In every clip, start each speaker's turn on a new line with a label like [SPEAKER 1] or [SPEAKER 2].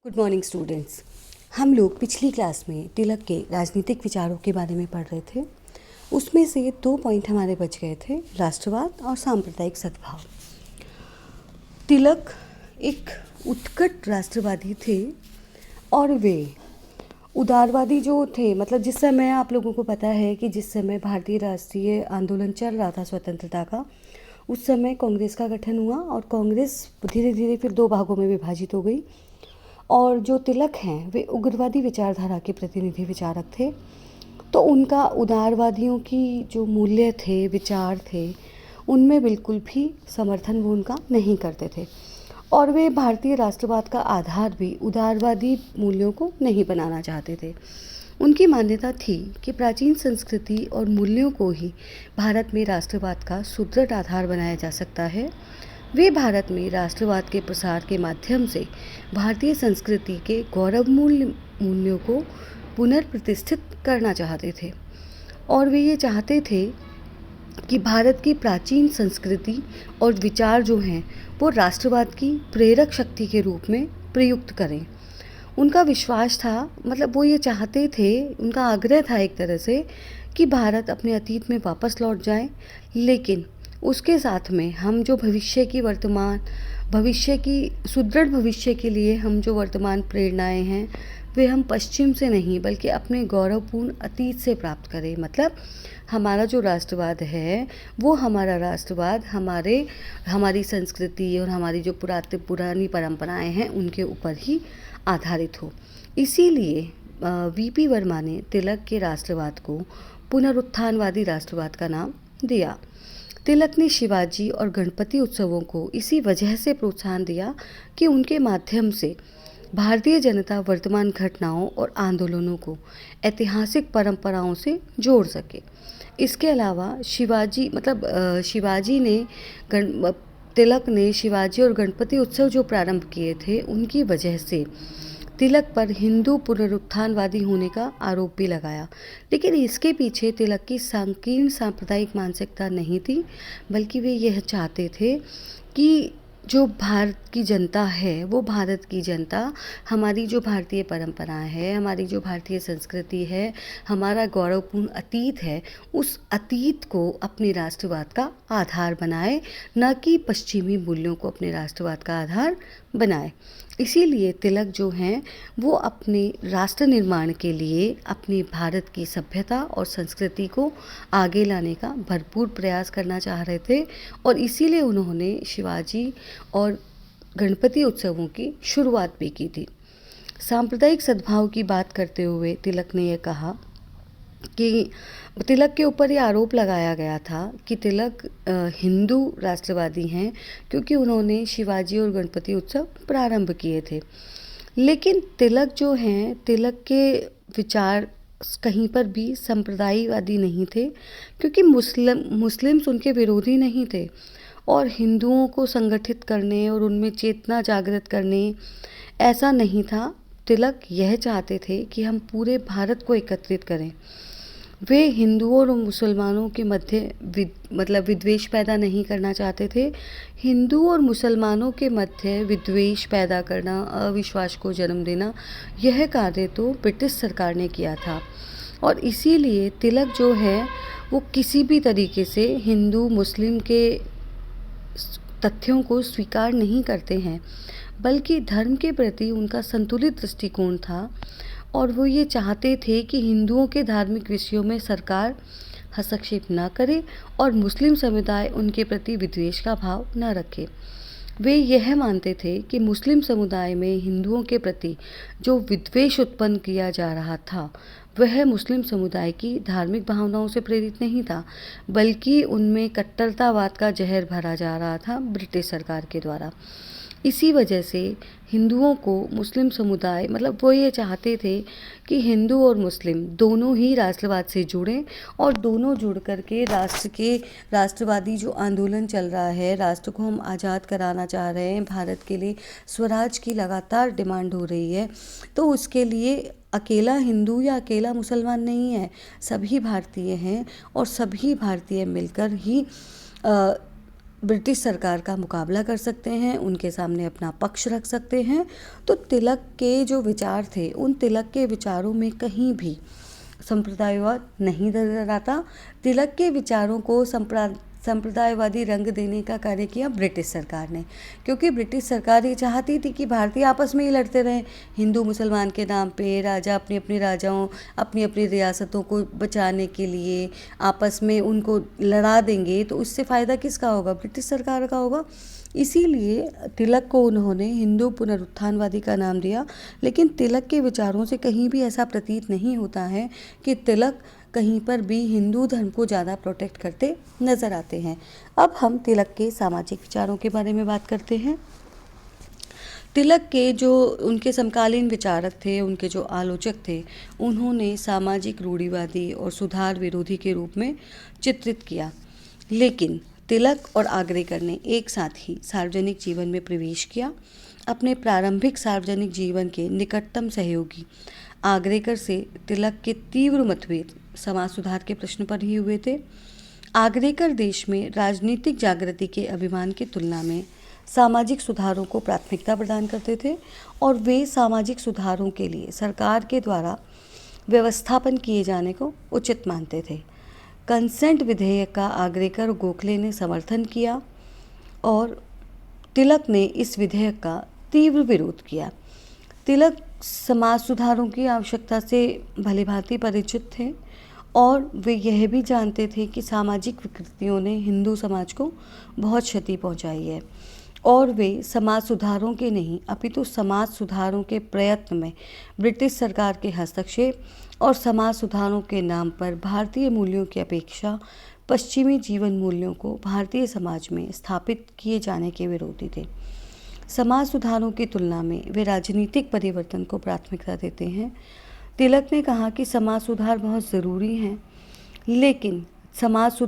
[SPEAKER 1] Good morning students. हम लोग पिछली क्लास में तिलक के राजनीतिक विचारों के बारे में पढ़ रहे थे। उसमें से 2 पॉइंट हमारे बच गए थे, राष्ट्रवाद और सांप्रदायिक सद्भाव। तिलक एक उत्कट राष्ट्रवादी थे और वे उदारवादी जो थे, मतलब जिस समय आप लोगों को पता है कि जिस समय भारतीय राष्ट्रीय आंदोलन चल रहा था स्वतंत्रता का, उस समय कांग्रेस का गठन हुआ और कांग्रेस धीरे धीरे फिर 2 भागों में विभाजित हो गई। और जो तिलक हैं वे उग्रवादी विचारधारा के प्रतिनिधि विचारक थे, तो उनका उदारवादियों की जो मूल्य थे, विचार थे, उनमें बिल्कुल भी समर्थन वो उनका नहीं करते थे और वे भारतीय राष्ट्रवाद का आधार भी उदारवादी मूल्यों को नहीं बनाना चाहते थे। उनकी मान्यता थी कि प्राचीन संस्कृति और मूल्यों को ही भारत में राष्ट्रवाद का सुदृढ़ आधार बनाया जा सकता है। वे भारत में राष्ट्रवाद के प्रसार के माध्यम से भारतीय संस्कृति के गौरवमूल्य मूल्यों को पुनर्प्रतिष्ठित करना चाहते थे और वे ये चाहते थे कि भारत की प्राचीन संस्कृति और विचार जो हैं वो राष्ट्रवाद की प्रेरक शक्ति के रूप में प्रयुक्त करें। उनका विश्वास था, मतलब वो ये चाहते थे, उनका आग्रह था एक तरह से कि भारत अपने अतीत में वापस लौट जाए, लेकिन उसके साथ में हम जो भविष्य की सुदृढ़ भविष्य के लिए हम जो वर्तमान प्रेरणाएं हैं वे हम पश्चिम से नहीं बल्कि अपने गौरवपूर्ण अतीत से प्राप्त करें। मतलब हमारा जो राष्ट्रवाद है वो हमारा राष्ट्रवाद हमारी संस्कृति और हमारी जो पुरानी परंपराएं हैं उनके ऊपर ही आधारित हो। इसीलिए वीपी वर्मा ने तिलक के राष्ट्रवाद को पुनरुत्थानवादी राष्ट्रवाद का नाम दिया। तिलक ने शिवाजी और गणपति उत्सवों को इसी वजह से प्रोत्साहन दिया कि उनके माध्यम से भारतीय जनता वर्तमान घटनाओं और आंदोलनों को ऐतिहासिक परंपराओं से जोड़ सके। इसके अलावा तिलक ने शिवाजी और गणपति उत्सव जो प्रारंभ किए थे उनकी वजह से तिलक पर हिंदू पुनरुत्थानवादी होने का आरोप भी लगाया, लेकिन इसके पीछे तिलक की संकीर्ण सांप्रदायिक मानसिकता नहीं थी, बल्कि वे यह चाहते थे कि जो भारत की जनता है वो भारत की जनता हमारी जो भारतीय परंपराएं है, हमारी जो भारतीय संस्कृति है, हमारा गौरवपूर्ण अतीत है, उस अतीत को अपने राष्ट्रवाद का आधार बनाए, न कि पश्चिमी मूल्यों को अपने राष्ट्रवाद का आधार बनाए। इसीलिए तिलक जो हैं वो अपने राष्ट्र निर्माण के लिए अपने भारत की सभ्यता और संस्कृति को आगे लाने का भरपूर प्रयास करना चाह रहे थे और इसीलिए उन्होंने शिवाजी और गणपति उत्सवों की शुरुआत भी की थी। सांप्रदायिक सद्भाव की बात करते हुए तिलक ने यह कहा कि तिलक के ऊपर ये आरोप लगाया गया था कि तिलक हिंदू राष्ट्रवादी हैं क्योंकि उन्होंने शिवाजी और गणपति उत्सव प्रारंभ किए थे, लेकिन तिलक जो हैं, तिलक के विचार कहीं पर भी संप्रदायवादी नहीं थे क्योंकि मुस्लिम्स उनके विरोधी नहीं थे और हिंदुओं को संगठित करने और उनमें चेतना जागृत करने ऐसा नहीं था। तिलक यह चाहते थे कि हम पूरे भारत को एकत्रित करें। वे हिंदुओं और मुसलमानों के मध्य विद्वेष पैदा नहीं करना चाहते थे। हिंदू और मुसलमानों के मध्य विद्वेष पैदा करना, अविश्वास को जन्म देना, यह कार्य तो ब्रिटिश सरकार ने किया था और इसीलिए तिलक जो है वो किसी भी तरीके से हिंदू मुस्लिम के तथ्यों को स्वीकार नहीं करते हैं, बल्कि धर्म के प्रति उनका संतुलित दृष्टिकोण था और वो ये चाहते थे कि हिंदुओं के धार्मिक विषयों में सरकार हस्तक्षेप न करे और मुस्लिम समुदाय उनके प्रति विद्वेष का भाव न रखे। वे यह मानते थे कि मुस्लिम समुदाय में हिंदुओं के प्रति जो विद्वेष उत्पन्न किया जा रहा था वह मुस्लिम समुदाय की धार्मिक भावनाओं से प्रेरित नहीं था, बल्कि उनमें कट्टरतावाद का जहर भरा जा रहा था ब्रिटिश सरकार के द्वारा। इसी वजह से हिंदुओं को मुस्लिम समुदाय, मतलब वो ये चाहते थे कि हिंदू और मुस्लिम दोनों ही राष्ट्रवाद से जुड़ें और दोनों जुड़ करके राष्ट्रवादी जो आंदोलन चल रहा है, राष्ट्र को हम आज़ाद कराना चाह रहे हैं, भारत के लिए स्वराज की लगातार डिमांड हो रही है, तो उसके लिए अकेला हिंदू या अकेला मुसलमान नहीं है, सभी भारतीय हैं और सभी भारतीय मिलकर ही ब्रिटिश सरकार का मुकाबला कर सकते हैं, उनके सामने अपना पक्ष रख सकते हैं। तो तिलक के जो विचार थे, उन तिलक के विचारों में कहीं भी संप्रदायवाद नहीं नजर आता। तिलक के विचारों को संप्रदायवादी रंग देने का कार्य किया ब्रिटिश सरकार ने, क्योंकि ब्रिटिश सरकार ये चाहती थी कि भारतीय आपस में ही लड़ते रहें। हिंदू मुसलमान के नाम पे राजा अपने अपने राजाओं, अपनी अपनी रियासतों को बचाने के लिए आपस में उनको लड़ा देंगे, तो उससे फ़ायदा किसका होगा? ब्रिटिश सरकार का होगा। इसीलिए तिलक को उन्होंने हिंदू पुनरुत्थानवादी का नाम दिया। लेकिन तिलक के विचारों से कहीं भी ऐसा प्रतीत नहीं होता है कि तिलक कहीं पर भी हिंदू धर्म को ज़्यादा प्रोटेक्ट करते नज़र आते हैं। अब हम तिलक के सामाजिक विचारों के बारे में बात करते हैं। तिलक के जो उनके समकालीन विचारक थे, उनके जो आलोचक थे, उन्होंने सामाजिक रूढ़िवादी और सुधार विरोधी के रूप में चित्रित किया। लेकिन तिलक और आगरेकर ने एक साथ ही सार्वजनिक जीवन में प्रवेश किया। अपने प्रारंभिक सार्वजनिक जीवन के निकटतम सहयोगी आगरेकर से तिलक के तीव्र मतभेद समाज सुधार के प्रश्न पर ही हुए थे। आगरेकर देश में राजनीतिक जागृति के अभिमान की तुलना में सामाजिक सुधारों को प्राथमिकता प्रदान करते थे और वे सामाजिक सुधारों के लिए सरकार के द्वारा व्यवस्थापन किए जाने को उचित मानते थे। कंसेंट विधेयक का आगरेकर और गोखले ने समर्थन किया और तिलक ने इस विधेयक का तीव्र विरोध किया। तिलक समाज सुधारों की आवश्यकता से भलीभांति परिचित थे और वे यह भी जानते थे कि सामाजिक विकृतियों ने हिंदू समाज को बहुत क्षति पहुंचाई है और वे समाज सुधारों के नहीं अपितु समाज सुधारों के प्रयत्न में ब्रिटिश सरकार के हस्तक्षेप और समाज सुधारों के नाम पर भारतीय मूल्यों की अपेक्षा पश्चिमी जीवन मूल्यों को भारतीय समाज में स्थापित किए जाने के विरोधी थे। समाज सुधारों की तुलना में वे राजनीतिक परिवर्तन को प्राथमिकता देते हैं। तिलक ने कहा कि समाज सुधार बहुत ज़रूरी हैं, लेकिन समाज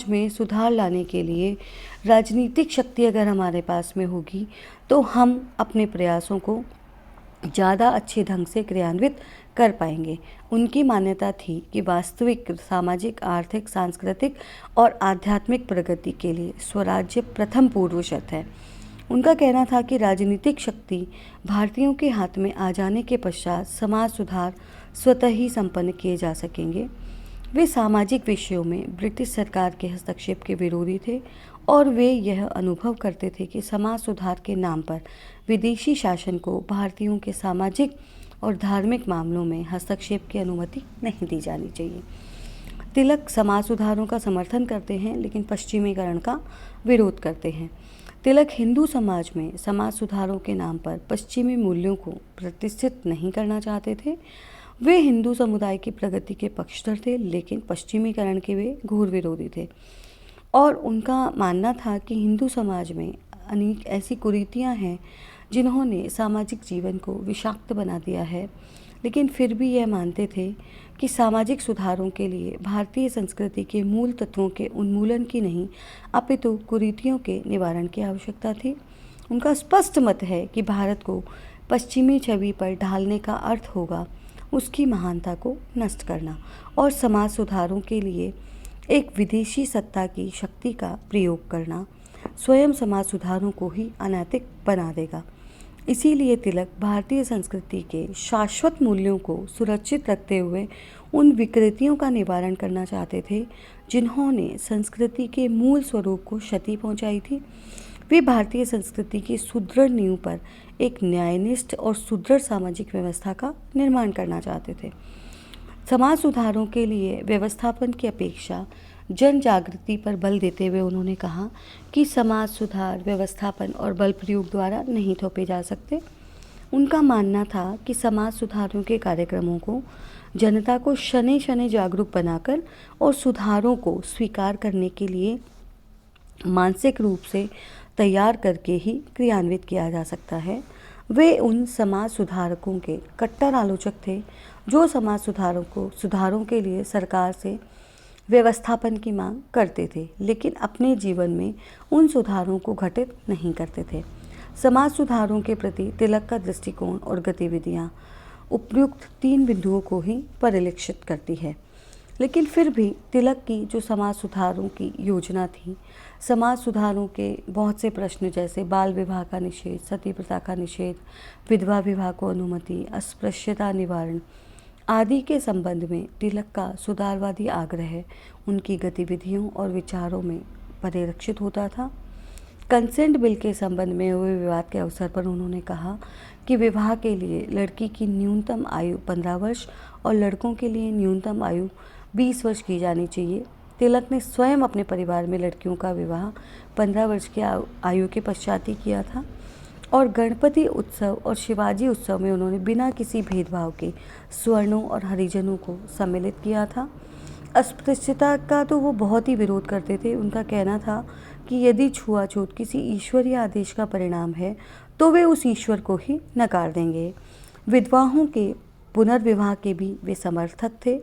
[SPEAKER 1] में सुधार लाने के लिए राजनीतिक शक्ति अगर हमारे पास में होगी तो हम अपने प्रयासों को ज़्यादा अच्छे ढंग से क्रियान्वित कर पाएंगे। उनकी मान्यता थी कि वास्तविक सामाजिक, आर्थिक, सांस्कृतिक और आध्यात्मिक प्रगति के लिए स्वराज्य प्रथम पूर्व शर्त है। उनका कहना था कि राजनीतिक शक्ति भारतीयों के हाथ में आ जाने के पश्चात समाज सुधार स्वतः ही संपन्न किए जा सकेंगे। वे सामाजिक विषयों में ब्रिटिश सरकार के हस्तक्षेप के विरोधी थे और वे यह अनुभव करते थे कि समाज सुधार के नाम पर विदेशी शासन को भारतीयों के सामाजिक और धार्मिक मामलों में हस्तक्षेप की अनुमति नहीं दी जानी चाहिए। तिलक समाज सुधारों का समर्थन करते हैं लेकिन पश्चिमीकरण का विरोध करते हैं। तिलक हिंदू समाज में समाज सुधारों के नाम पर पश्चिमी मूल्यों को प्रतिष्ठित नहीं करना चाहते थे। वे हिंदू समुदाय की प्रगति के पक्षधर थे, लेकिन पश्चिमीकरण के वे घोर विरोधी थे और उनका मानना था कि हिंदू समाज में अनेक ऐसी कुरीतियां हैं जिन्होंने सामाजिक जीवन को विषाक्त बना दिया है, लेकिन फिर भी यह मानते थे कि सामाजिक सुधारों के लिए भारतीय संस्कृति के मूल तत्वों के उन्मूलन की नहीं अपितु कुरीतियों के निवारण की आवश्यकता थी। उनका स्पष्ट मत है कि भारत को पश्चिमी छवि पर ढालने का अर्थ होगा उसकी महानता को नष्ट करना और समाज सुधारों के लिए एक विदेशी सत्ता की शक्ति का प्रयोग करना स्वयं समाज सुधारों को ही अनैतिक बना देगा। इसीलिए तिलक भारतीय संस्कृति के शाश्वत मूल्यों को सुरक्षित रखते हुए उन विकृतियों का निवारण करना चाहते थे जिन्होंने संस्कृति के मूल स्वरूप को क्षति पहुंचाई थी। वे भारतीय संस्कृति की सुदृढ़ नींव पर एक न्यायनिष्ठ और सुदृढ़ सामाजिक व्यवस्था का निर्माण करना चाहते थे। समाज सुधारों के लिए व्यवस्थापन की अपेक्षा जन जागृति पर बल देते हुए उन्होंने कहा कि समाज सुधार व्यवस्थापन और बल प्रयोग द्वारा नहीं थोपे जा सकते। उनका मानना था कि समाज सुधारों के कार्यक्रमों को जनता को शनै शनै जागरूक बनाकर और सुधारों को स्वीकार करने के लिए मानसिक रूप से तैयार करके ही क्रियान्वित किया जा सकता है। वे उन समाज सुधारकों के कट्टर आलोचक थे जो समाज सुधारों के लिए सरकार से व्यवस्थापन की मांग करते थे, लेकिन अपने जीवन में उन सुधारों को घटित नहीं करते थे। समाज सुधारों के प्रति तिलक का दृष्टिकोण और गतिविधियां उपयुक्त 3 बिंदुओं को ही परिलक्षित करती है। लेकिन फिर भी तिलक की जो समाज सुधारों की योजना थी, समाज सुधारों के बहुत से प्रश्न जैसे बाल विवाह का निषेध, सती प्रथा का निषेध, विधवा विवाह को अनुमति, अस्पृश्यता निवारण आदि के संबंध में तिलक का सुधारवादी आग्रह उनकी गतिविधियों और विचारों में परिलक्षित होता था। कंसेंट बिल के संबंध में हुए विवाद के अवसर पर उन्होंने कहा कि विवाह के लिए लड़की की न्यूनतम आयु 15 वर्ष और लड़कों के लिए न्यूनतम आयु 20 वर्ष की जानी चाहिए। तिलक ने स्वयं अपने परिवार में लड़कियों का विवाह 15 वर्ष की आयु के पश्चात ही किया था और गणपति उत्सव और शिवाजी उत्सव में उन्होंने बिना किसी भेदभाव के स्वर्णों और हरिजनों को सम्मिलित किया था। अस्पृश्यता का तो वो बहुत ही विरोध करते थे। उनका कहना था कि यदि छुआछूत किसी ईश्वरीय आदेश का परिणाम है तो वे उस ईश्वर को ही नकार देंगे। विधवाओं के पुनर्विवाह के भी वे समर्थक थे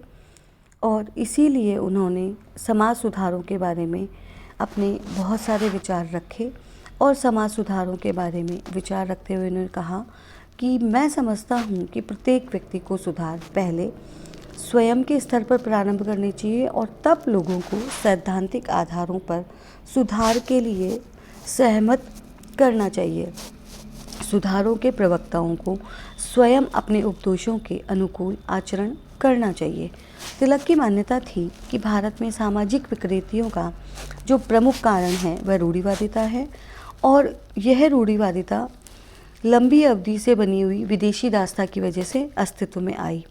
[SPEAKER 1] और इसीलिए उन्होंने समाज सुधारों के बारे में अपने बहुत सारे विचार रखे और समाज सुधारों के बारे में विचार रखते हुए उन्होंने कहा कि मैं समझता हूँ कि प्रत्येक व्यक्ति को सुधार पहले स्वयं के स्तर पर प्रारंभ करनी चाहिए और तब लोगों को सैद्धांतिक आधारों पर सुधार के लिए सहमत करना चाहिए। सुधारों के प्रवक्ताओं को स्वयं अपने उपदेशों के अनुकूल आचरण करना चाहिए। तिलक की मान्यता थी कि भारत में सामाजिक विकृतियों का जो प्रमुख कारण है वह रूढ़िवादिता है और यह रूढ़िवादिता लंबी अवधि से बनी हुई विदेशी दास्ता की वजह से अस्तित्व में आई।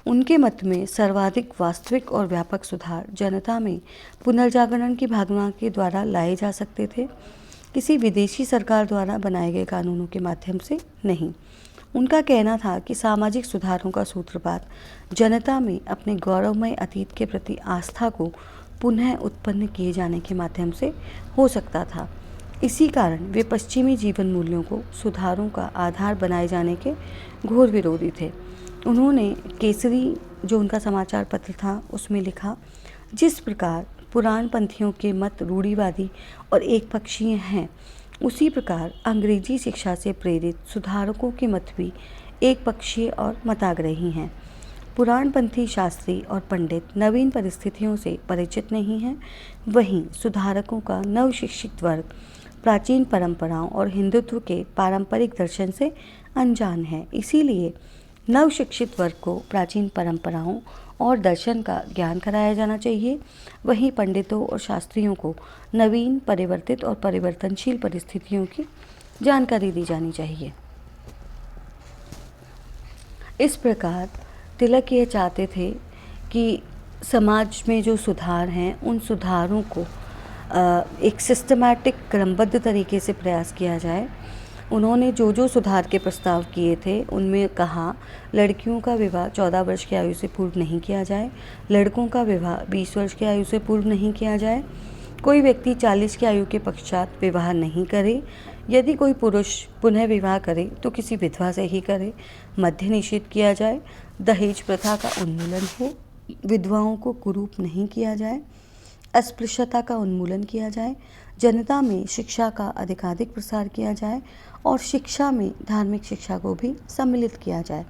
[SPEAKER 1] उनके मत में सर्वाधिक वास्तविक और व्यापक सुधार जनता में पुनर्जागरण की भावना के द्वारा लाए जा सकते थे, किसी विदेशी सरकार द्वारा बनाए गए कानूनों के माध्यम से नहीं। उनका कहना था कि सामाजिक सुधारों का सूत्रपात जनता में अपने गौरवमय अतीत के प्रति आस्था को पुनः उत्पन्न किए जाने के माध्यम से हो सकता था। इसी कारण वे पश्चिमी जीवन मूल्यों को सुधारों का आधार बनाए जाने के घोर विरोधी थे। उन्होंने केसरी जो उनका समाचार पत्र था उसमें लिखा, जिस प्रकार पुराणपंथियों के मत रूढ़िवादी और एकपक्षीय हैं, उसी प्रकार अंग्रेजी शिक्षा से प्रेरित सुधारकों के मत भी एकपक्षीय और मताग्रही हैं। पुराणपंथी शास्त्री और पंडित नवीन परिस्थितियों से परिचित नहीं हैं, वहीं सुधारकों का नवशिक्षित वर्ग प्राचीन परंपराओं और हिंदुत्व के पारंपरिक दर्शन से अनजान है। इसीलिए नवशिक्षित वर्ग को प्राचीन परंपराओं और दर्शन का ज्ञान कराया जाना चाहिए, वहीं पंडितों और शास्त्रियों को नवीन, परिवर्तित और परिवर्तनशील परिस्थितियों की जानकारी दी जानी चाहिए। इस प्रकार तिलक ये चाहते थे कि समाज में जो सुधार हैं उन सुधारों को एक सिस्टमैटिक क्रमबद्ध तरीके से प्रयास किया जाए। उन्होंने जो जो सुधार के प्रस्ताव किए थे उनमें कहा, लड़कियों का विवाह 14 वर्ष की आयु से पूर्व नहीं किया जाए, लड़कों का विवाह 20 वर्ष की आयु से पूर्व नहीं किया जाए, कोई व्यक्ति 40 की आयु के पश्चात विवाह नहीं करे, यदि कोई पुरुष पुनः विवाह करे तो किसी विधवा से ही करे, मद्य निषेध किया जाए, दहेज प्रथा का उन्मूलन हो, विधवाओं को कुरूप नहीं किया जाए, अस्पृश्यता का उन्मूलन किया जाए, जनता में शिक्षा का अधिकाधिक प्रसार किया जाए और शिक्षा में धार्मिक शिक्षा को भी सम्मिलित किया जाए।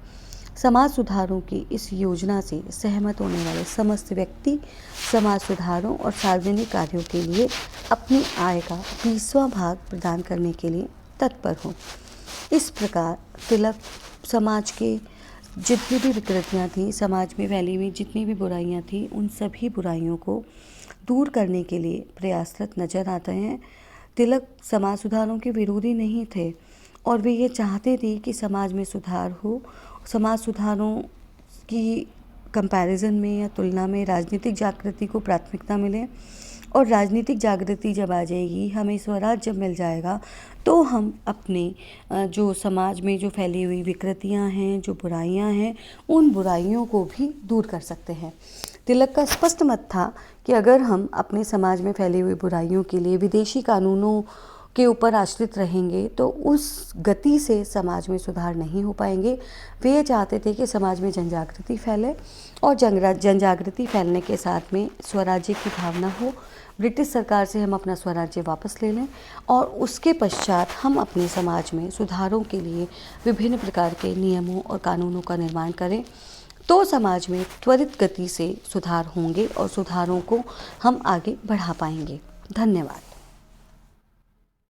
[SPEAKER 1] समाज सुधारों की इस योजना से सहमत होने वाले समस्त व्यक्ति समाज सुधारों और सार्वजनिक कार्यों के लिए अपनी आय का 20वां भाग प्रदान करने के लिए तत्पर हों। इस प्रकार तिलक समाज के जितनी भी विकृतियाँ थीं, समाज में फैली हुई जितनी भी बुराइयाँ थीं, उन सभी बुराइयों को दूर करने के लिए प्रयासरत नजर आते हैं। तिलक समाज सुधारों के विरोधी नहीं थे और वे ये चाहते थे कि समाज में सुधार हो। समाज सुधारों की कंपैरिजन में या तुलना में राजनीतिक जागृति को प्राथमिकता मिले और राजनीतिक जागृति जब आ जाएगी, हमें स्वराज जब मिल जाएगा, तो हम अपने जो समाज में जो फैली हुई विकृतियां हैं, जो बुराइयां हैं, उन बुराइयों को भी दूर कर सकते हैं। तिलक का स्पष्ट मत था कि अगर हम अपने समाज में फैली हुई बुराइयों के लिए विदेशी कानूनों के ऊपर आश्रित रहेंगे तो उस गति से समाज में सुधार नहीं हो पाएंगे। वे ये चाहते थे कि समाज में जनजागृति फैले और जनजागृति फैलने के साथ में स्वराज्य की भावना हो, ब्रिटिश सरकार से हम अपना स्वराज्य वापस ले लें और उसके पश्चात हम अपने समाज में सुधारों के लिए विभिन्न प्रकार के नियमों और कानूनों का निर्माण करें। तो समाज में त्वरित गति से सुधार होंगे और सुधारों को हम आगे बढ़ा पाएंगे। धन्यवाद।